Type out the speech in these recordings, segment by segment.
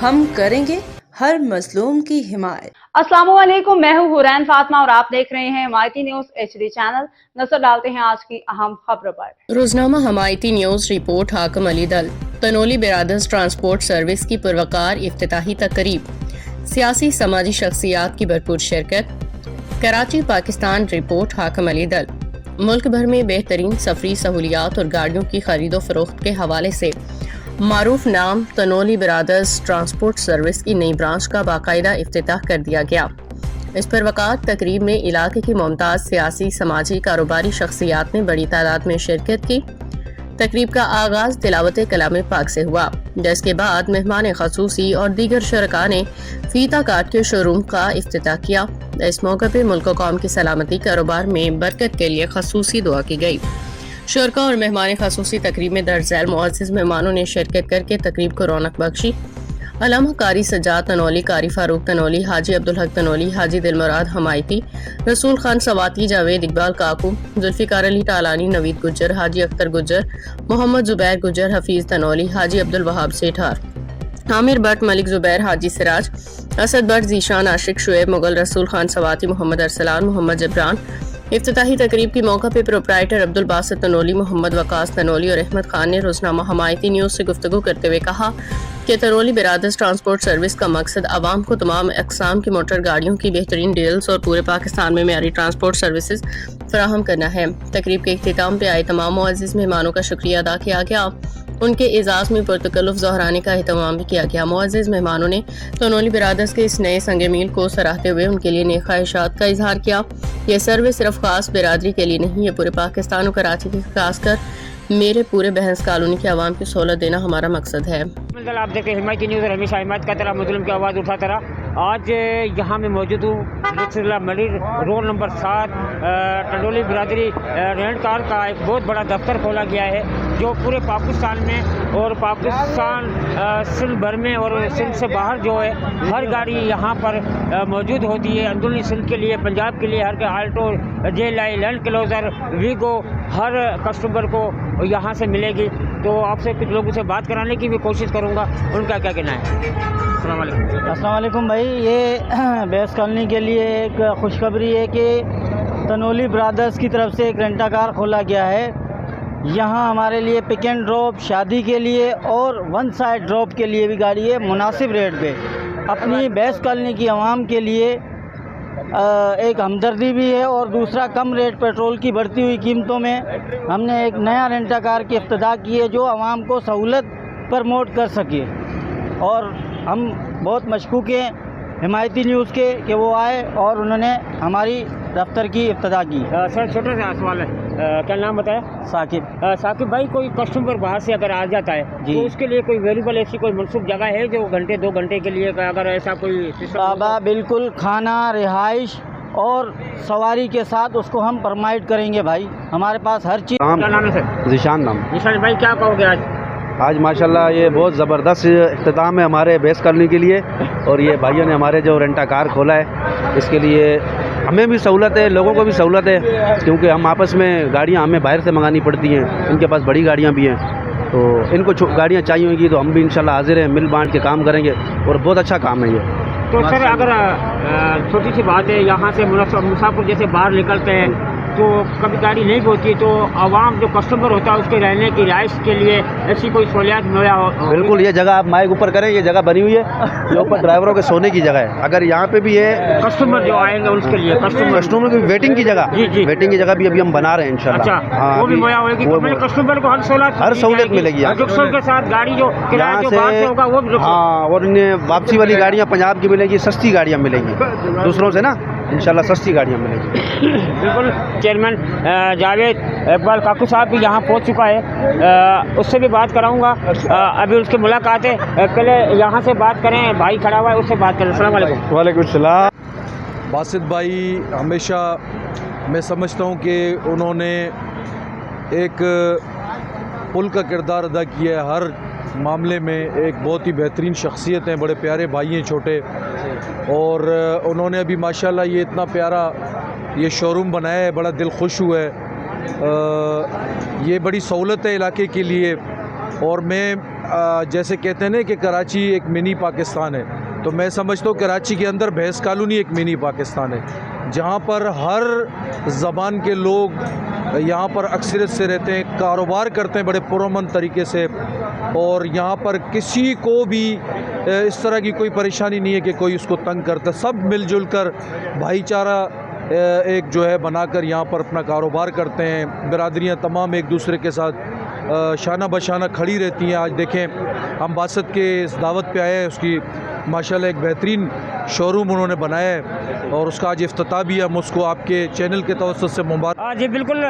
ہم کریں گے ہر مظلوم کی حمایت۔ السلام علیکم، میں ہوں حورین فاطمہ اور آپ دیکھ رہے ہیں حمایتی نیوز HD چینل۔ نظر ڈالتے ہیں آج کی اہم خبروں پر۔ روزنامہ حمایتی نیوز رپورٹ حاکم علی دل تنولی برادرز ٹرانسپورٹ سروس کی پروقار افتتاحی تقریب، سیاسی سماجی شخصیات کی بھرپور شرکت۔ کراچی، پاکستان۔ رپورٹ حاکم علی دل۔ ملک بھر میں بہترین سفری سہولیات اور گاڑیوں کی خرید و فروخت کے حوالے سے معروف نام تنولی برادرز ٹرانسپورٹ سروس کی نئی برانچ کا باقاعدہ افتتاح کر دیا گیا۔ اس پروقار تقریب میں علاقے کی ممتاز سیاسی، سماجی، کاروباری شخصیات نے بڑی تعداد میں شرکت کی۔ تقریب کا آغاز تلاوت کلام پاک سے ہوا، جس کے بعد مہمان خصوصی اور دیگر شرکاء نے فیتہ کاٹ کے شو روم کا افتتاح کیا۔ اس موقع پہ ملک و قوم کی سلامتی، کاروبار میں برکت کے لیے خصوصی دعا کی گئی۔ شرکاء اور مہمان خصوصی تقریب میں درج ذیل معزز مہمانوں نے شرکت کر کے تقریب کو رونق بخشی۔ علامہ قاری سجاد تنولی، قاری فاروق تنولی، حاجی عبدالحق تنولی، حاجی دل مراد حمایتی، رسول خان سواتی، جاوید اقبال کاکو، ذوالفقار علی ٹالانی، نوید گجر، حاجی اختر گجر، محمد زبیر گجر، حفیظ تنولی، حاجی عبدالوہاب سیٹھار، عامر but, Malik Zubair, Haji Siraj, Asad but, Zeeshan, عاشق شعیب، مغل، رسول خان سواتی، محمد ارسلان، محمد جبران۔ افتتاحی تقریب کے موقع پہ پروپرائٹر عبدالباسط تنولی، محمد وقاص تنولی اور احمد خان نے روزنامہ حمایتی نیوز سے گفتگو کرتے ہوئے کہا کہ تنولی برادرز ٹرانسپورٹ سروس کا مقصد عوام کو تمام اقسام کی موٹر گاڑیوں کی بہترین ڈیلز اور پورے پاکستان میں معیاری ٹرانسپورٹ سروسز فراہم کرنا ہے۔ تقریب کے اختتام پہ آئے تمام معزز مہمانوں کا شکریہ ادا کیا گیا۔ ان کے اعزاز میں پرتکلف ظہرانے کا اہتمام بھی کیا گیا۔ معزز مہمانوں نے تنولی برادرز کے اس نئے سنگ میل کو سراہتے ہوئے ان کے لیے نیک خواہشات کا اظہار کیا۔ یہ سروس صرف خاص برادری کے لیے نہیں، یہ پورے پاکستان اور کراچی کے خاص کر میرے پورے بہنز کالونی کے عوام کی سہولت دینا ہمارا مقصد ہے۔ آپ دیکھیں حمایتی نیوز اور ہمیشہ حمایت کا طرح مظلوم کی آواز اٹھاتا رہا۔ آج یہاں میں موجود ہوں مری روڈ نمبر 7 تنولی برادری رینٹ کار کا ایک بہت بڑا دفتر کھولا گیا ہے، جو پورے پاکستان میں اور پاکستان سندھ بھر میں اور سندھ سے باہر جو ہے ہر گاڑی یہاں پر موجود ہوتی ہے۔ اندرونی سندھ کے لیے، پنجاب کے لیے ہر آلٹو، جیل آئی، لینڈ کلوزر، ویگو ہر کسٹمر کو یہاں سے ملے گی۔ تو آپ سے کچھ لوگوں سے بات کرانے کی بھی کوشش کروں گا، ان کا کیا کہنا ہے۔ السلام علیکم۔ السلام علیکم بھائی، یہ بیس کالونی کے لیے ایک خوشخبری ہے کہ تنولی برادرز کی طرف سے ایک رینٹا کار کھولا گیا ہے۔ یہاں ہمارے لیے پک اینڈ ڈراپ، شادی کے لیے اور ون سائڈ ڈراپ کے لیے بھی گاڑی ہے مناسب ریٹ پہ۔ اپنی بیس کالونی کی عوام کے لیے ایک ہمدردی بھی ہے، اور دوسرا کم ریٹ پیٹرول کی بڑھتی ہوئی قیمتوں میں ہم نے ایک نیا رینٹا کار کی افتتاح کی ہے جو عوام کو سہولت پرموٹ کر سکے، اور ہم بہت مشکوک ہیں حمایتی نیوز کے کہ وہ آئے اور انہوں نے ہماری دفتر کی افتتاح کی۔ سر چھوٹا سا سوال ہے، کیا نام بتایا؟ ثاقب۔ ثاقب بھائی، کوئی کسٹمر باہر سے اگر آ جاتا ہے تو اس کے لیے کوئی ویلیبل ایسی کوئی مناسب جگہ ہے جو گھنٹے 2 گھنٹے کے لیے اگر ایسا کوئی بابا بالکل، کھانا، رہائش اور سواری کے ساتھ اس کو ہم پرمائٹ کریں گے بھائی، ہمارے پاس ہر چیز۔ کیا نام ہے سر؟ ذیشان نام۔ ذیشان بھائی، کیا کہو گے آج ماشاءاللہ یہ بہت زبردست اختتام ہے ہمارے بیس کالونی کے لیے، اور یہ بھائیوں نے ہمارے جو رینٹا کار کھولا ہے اس کے لیے ہمیں بھی سہولت ہے، لوگوں کو بھی سہولت ہے، کیونکہ ہم آپس میں گاڑیاں ہمیں باہر سے منگانی پڑتی ہیں، ان کے پاس بڑی گاڑیاں بھی ہیں، تو ان کو گاڑیاں چاہیے ہوگی تو ہم بھی انشاءاللہ حاضر ہیں، مل بانٹ کے کام کریں گے، اور بہت اچھا کام ہے یہ۔ تو سر اگر چھوٹی سی بات ہے، یہاں سے مسافر جیسے باہر نکلتے ہیں تو کبھی گاڑی نہیں ہوتی، تو عوام جو کسٹمر ہوتا ہے اس کے رہنے کی رہائش کے لیے ایسی کوئی سہولیات مہیا ہو؟ بالکل، یہ جگہ آپ مائک اوپر کریں، یہ جگہ بنی ہوئی ہے، یہ اوپر ڈرائیوروں کے سونے کی جگہ ہے۔ اگر یہاں پہ بھی ہے کسٹمر جو آئیں گے اس کے لیے کسٹمر کی ویٹنگ کی جگہ، ویٹنگ کی جگہ بھی ابھی ہم بنا رہے ہیں انشاءاللہ۔ اچھا، وہ بھی مہیا ہوئے گی، کسٹمر کو ہر سہولت ملے گی کے ساتھ، گاڑی جو کرایہ جو باہر سے ہوگا وہ بھی۔ ہاں، اور انہیں واپسی والی گاڑیاں پنجاب کی ملیں گی، سستی گاڑیاں ملیں گی دوسروں سے نا، انشاءاللہ سستی گاڑیاں ملیں گی۔ بالکل، چیئرمین جاوید اقبال کاکو صاحب بھی یہاں پہنچ چکا ہے، اس سے بھی بات کراؤں گا، ابھی اس کی ملاقات ہے، پہلے یہاں سے بات کریں، بھائی کھڑا ہوا ہے اس سے بات کریں۔ السلام علیکم۔ وعلیکم السلام۔ باسط بھائی ہمیشہ میں سمجھتا ہوں کہ انہوں نے ایک پل کا کردار ادا کیا ہے، ہر معاملے میں ایک بہت ہی بہترین شخصیت ہیں، بڑے پیارے بھائی ہیں چھوٹے، اور انہوں نے ابھی ماشاءاللہ یہ اتنا پیارا یہ شو روم بنایا ہے، بڑا دل خوش ہوا ہے۔ یہ بڑی سہولت ہے علاقے کے لیے، اور میں جیسے کہتے ہیں نا کہ کراچی ایک منی پاکستان ہے، تو میں سمجھتا ہوں کراچی کے اندر بحث کالونی ایک منی پاکستان ہے، جہاں پر ہر زبان کے لوگ یہاں پر اکثریت سے رہتے ہیں، کاروبار کرتے ہیں بڑے پرامن طریقے سے، اور یہاں پر کسی کو بھی اس طرح کی کوئی پریشانی نہیں ہے کہ کوئی اس کو تنگ کرتا، سب مل جل کر بھائی چارہ ایک جو ہے بنا کر یہاں پر اپنا کاروبار کرتے ہیں، برادریاں تمام ایک دوسرے کے ساتھ شانہ بشانہ کھڑی رہتی ہیں۔ آج دیکھیں ہم باسط کے اس دعوت پہ آئے ہیں، اس کی ماشاءاللہ ایک بہترین شو روم انہوں نے بنایا ہے اور اس کا آج افتتاح بھی ہے، ہم اس کو آپ کے چینل کے توسط سے مبارک۔ جی بالکل،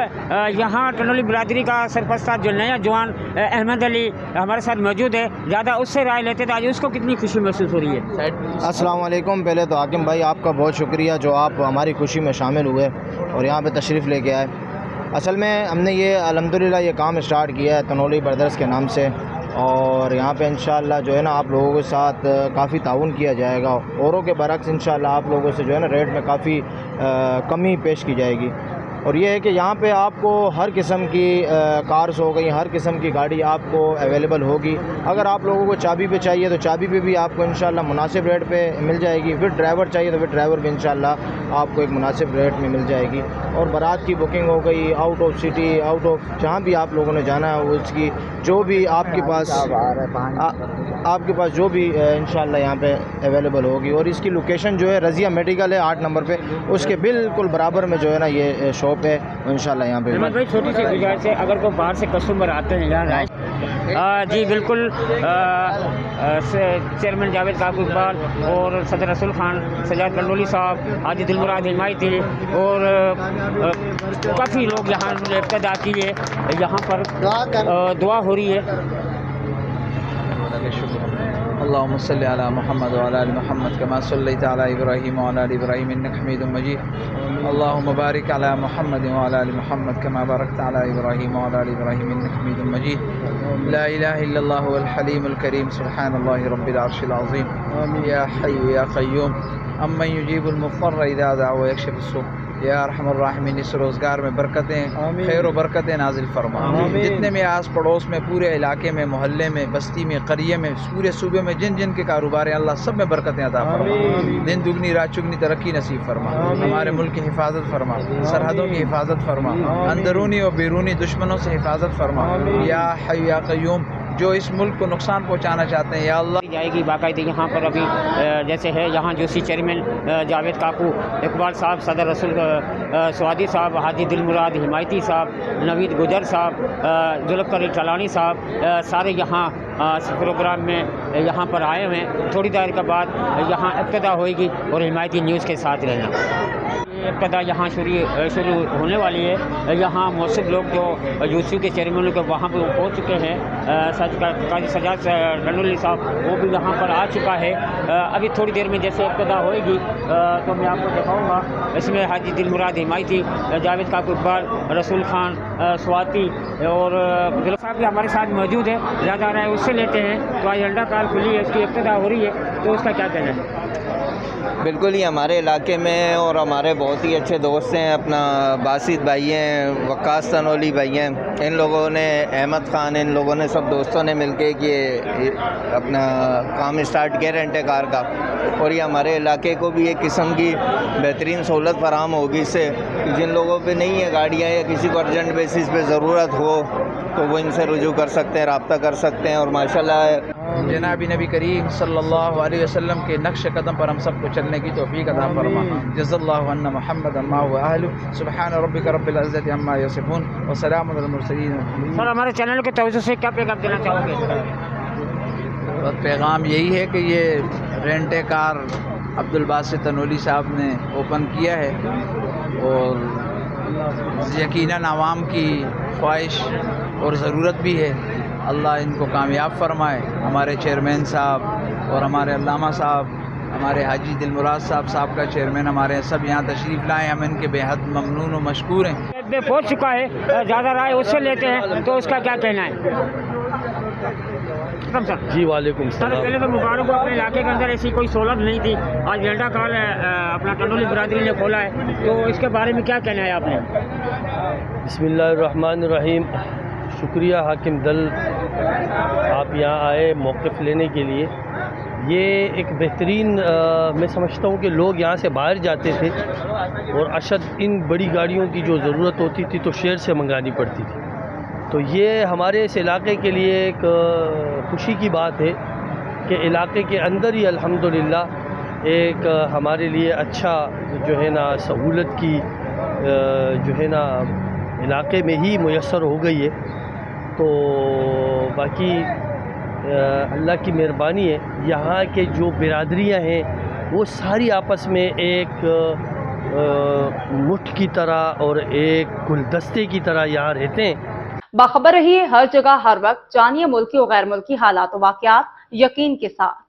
یہاں ٹنڈولی برادری کا سرپرست جو نیا جوان احمد علی ہمارے ساتھ موجود ہے، زیادہ اس سے رائے لیتے تھے، آج اس کو کتنی خوشی محسوس ہو رہی ہے؟ السلام علیکم۔ پہلے تو حاکم بھائی آپ کا بہت شکریہ جو آپ ہماری خوشی میں شامل ہوئے اور یہاں پہ تشریف لے کے آئے۔ اصل میں ہم نے یہ الحمدللہ یہ کام اسٹارٹ کیا ہے تنولی بردرز کے نام سے، اور یہاں پہ انشاءاللہ جو ہے نا آپ لوگوں کے ساتھ کافی تعاون کیا جائے گا، اوروں کے برعکس انشاءاللہ آپ لوگوں سے جو ہے نا ریٹ میں کافی کمی پیش کی جائے گی۔ اور یہ ہے کہ یہاں پہ آپ کو ہر قسم کی کارز ہو گئی، ہر قسم کی گاڑی آپ کو اویلیبل ہوگی۔ اگر آپ لوگوں کو چابی پہ چاہیے تو چابی پہ بھی آپ کو انشاءاللہ مناسب ریٹ پہ مل جائے گی، وتھ ڈرائیور چاہیے تو وتھ ڈرائیور بھی انشاءاللہ آپ کو ایک مناسب ریٹ میں مل جائے گی۔ اور بارات کی بکنگ ہو گئی، out of city, out of جہاں بھی آپ لوگوں نے جانا ہے اس کی جو بھی آپ کے پاس جو بھی انشاءاللہ یہاں پہ اویلیبل ہوگی۔ اور اس کی لوکیشن جو ہے رضیہ میڈیکل ہے 8 نمبر پہ، اس کے بالکل برابر میں جو ہے نا یہ شاپ ہے انشاءاللہ یہاں پہ۔ بھائی چھوٹی سی گزارش ہے، اگر کوئی باہر سے کسٹمر آتے ہیں یہاں جی بالکل چیئرمین جاوید کاکو اقبال اور صدر رسول خان سجاد ٹنڈولی صاحب، حاجی دلمراد حمایتی اور کافی لوگ یہاں نے ابتدا کی ہے، یہاں پر دعا ہو رہی ہے۔ اللهم صل على محمد وعلى ال محمد كما صليت على ابراهيم وعلى ال ابراهيم انك حميد مجيد اللهم بارك على محمد وعلى ال محمد كما باركت على ابراهيم وعلى ال ابراهيم انك حميد مجيد لا اله الا الله هو الحليم الكريم سبحان الله رب العرش العظيم يا حي يا قيوم امن يجيب المضطر اذا دعا ويكشف السوء یا ارحم الراحمین، اس روزگار میں برکتیں، خیر و برکتیں نازل فرما۔ جتنے میں آس پڑوس میں، پورے علاقے میں، محلے میں، بستی میں، قریے میں، پورے صوبے میں جن جن کے کاروبار ہیں اللہ سب میں برکتیں عطا فرما، دن دگنی رات چگنی ترقی نصیب فرما، ہمارے ملک کی حفاظت فرما، سرحدوں کی حفاظت فرما، اندرونی اور بیرونی دشمنوں سے حفاظت فرما، یا حی یا قیوم جو اس ملک کو نقصان پہنچانا چاہتے ہیں یا اللہ جائے گی باقاعدہ۔ یہاں پر ابھی جیسے ہے یہاں جو سی چیئرمین جاوید کاکو اقبال صاحب، صدر رسول سوادی صاحب، حاجی دلمراد حمایتی صاحب، نوید گجر صاحب، ذوالفقار چلانی صاحب، سارے یہاں پروگرام میں یہاں پر آئے ہوئے ہیں۔ تھوڑی دیر کے بعد یہاں ابتدا ہوئے گی اور حمایتی نیوز کے ساتھ رہنا۔ ابتدا یہاں شروع ہونے والی ہے۔ یہاں موثق لوگ جو یوسیو کے چیئرمین کے وہاں پہ پہنچ چکے ہیں، قاضی سجاد ٹنڈولی صاحب وہ بھی یہاں پر آ چکا ہے۔ ابھی تھوڑی دیر میں جیسے ابتدا ہوئے گی تو میں آپ کو دکھاؤں گا، اس میں حاجی دلمراد حمایتی، جاوید کاکو اقبال، رسول خان سواتی اور دل صاحب بھی ہمارے ساتھ موجود ہے۔ زیادہ رہا ہے اس سے لیتے ہیں۔ تو آج انڈا کار کھلی ہے، اس کی ابتدا ہو رہی ہے، تو اس کا کیا کہنا ہے؟ بالکل ہی ہمارے علاقے میں اور ہمارے بہت ہی اچھے دوست ہیں، اپنا باسط بھائی ہیں، وقاص تنولی بھائی ہیں، ان لوگوں نے، احمد خان، ان لوگوں نے سب دوستوں نے مل کے یہ اپنا کام اسٹارٹ کیا رینٹ کار کا، اور یہ ہمارے علاقے کو بھی ایک قسم کی بہترین سہولت فراہم ہوگی اس سے، جن لوگوں پہ نہیں ہے گاڑیاں یا کسی کو ارجنٹ بیسس پہ ضرورت ہو تو وہ ان سے رجوع کر سکتے ہیں، رابطہ کر سکتے ہیں۔ اور ماشاءاللہ جناب نبی کریم صلی اللہ علیہ وسلم کے نقش قدم پر ہم سب کو چلنے کی توفیق عطا فرما۔ جزا اللہ عنا محمد ما هو اہل، سبحان ربک رب العزت عما یصفون وسلام علی المرسلین۔ سر ہمارے چینل کے توجہ سے کیا پیغام دینا چاہو گے؟ پیغام یہی ہے کہ یہ رینٹ کار عبدالباسط تنولی صاحب نے اوپن کیا ہے، اور یقیناً عوام کی خواہش اور ضرورت بھی ہے، اللہ ان کو کامیاب فرمائے۔ ہمارے چیئرمین صاحب اور ہمارے علامہ صاحب، ہمارے حاجی دلمراد صاحب کا چیئرمین، ہمارے سب یہاں تشریف لائے، ہم ان کے بے حد ممنون و مشکور ہیں۔ پہنچ چکا ہے، زیادہ رائے اس سے لیتے ہیں، تو اس کا کیا کہنا ہے؟ جی وعلیکم السلام۔ پہلے تو مبارک ہو، اپنے علاقے کے اندر ایسی کوئی سہولت نہیں تھی، آج رینٹا کار اپنا ٹنڈولی برادری نے کھولا ہے، تو اس کے بارے میں کیا کہنا ہے آپ نے؟ بسم اللہ الرحمن الرحیم۔ شکریہ حاکم دل، آپ یہاں آئے موقف لینے کے لیے. یہ ایک بہترین میں سمجھتا ہوں کہ لوگ یہاں سے باہر جاتے تھے اور اشد ان بڑی گاڑیوں کی جو ضرورت ہوتی تھی تو شہر سے منگانی پڑتی تھی. تو یہ ہمارے اس علاقے کے لیے ایک خوشی کی بات ہے کہ علاقے کے اندر ہی الحمدللہ ایک ہمارے لیے اچھا جو ہے نا سہولت کی جو ہے نا علاقے میں ہی میسر ہو گئی ہے. تو باقی اللہ کی مہربانی ہے، یہاں کے جو برادریاں ہیں وہ ساری آپس میں ایک مٹھ کی طرح اور ایک گلدستے کی طرح یہاں رہتے ہیں. باخبر رہیے ہر جگہ ہر وقت، جانیے ملکی و غیر ملکی حالات و واقعات یقین کے ساتھ.